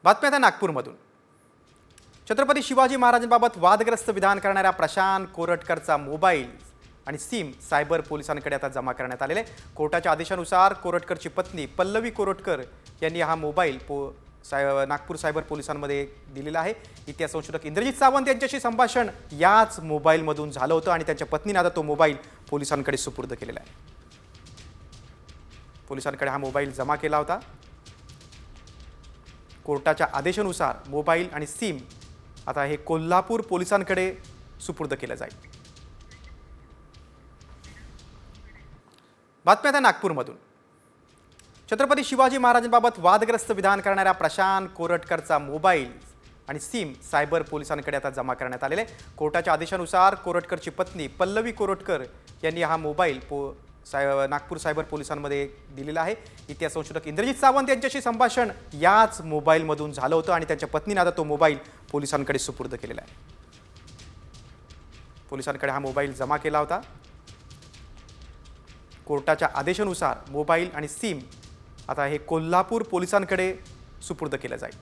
बातम्या त्या नागपूरमधून। छत्रपती शिवाजी महाराजांबाबत वादग्रस्त विधान करणाऱ्या प्रशांत कोरटकरचा मोबाईल आणि सिम सायबर पोलिसांकडे आता जमा करण्यात आलेले आहे। कोर्टाच्या आदेशानुसार कोरटकरची पत्नी पल्लवी कोरटकर यांनी हा मोबाईल नागपूर सायबर पोलिसांमध्ये दिलेला आहे। इतिहास संशोधक इंद्रजित सावंत यांच्याशी संभाषण याच मोबाईलमधून झालं होतं आणि त्यांच्या पत्नीने आता तो मोबाईल पोलिसांकडे सुपूर्द केलेला आहे। पोलिसांकडे हा मोबाईल जमा केला होता। कोर्टाच्या आदेशानुसार मोबाईल आणि सिम आता हे कोल्हापूर पोलिसांकडे सुपूर्द केलं जाईल। बातम्या त्या नागपूरमधून। छत्रपती शिवाजी महाराजांबाबत वादग्रस्त विधान करणाऱ्या प्रशांत कोरटकरचा मोबाईल आणि सिम सायबर पोलिसांकडे आता जमा करण्यात आलेले आहे। कोर्टाच्या आदेशानुसार कोरटकरची पत्नी पल्लवी कोरटकर यांनी हा मोबाईल नागपूर सायबर पोलिसांमध्ये दिलेला आहे। इतिहास संशोधक इंद्रजित सावंत यांच्याशी संभाषण याच मोबाईलमधून झालं होतं आणि त्यांच्या पत्नीने आता तो मोबाईल पोलिसांकडे सुपूर्द केलेला आहे। पोलिसांकडे हा मोबाईल जमा केला होता। कोर्टाच्या आदेशानुसार मोबाईल आणि सिम आता हे कोल्हापूर पोलिसांकडे सुपूर्द केलं जाईल।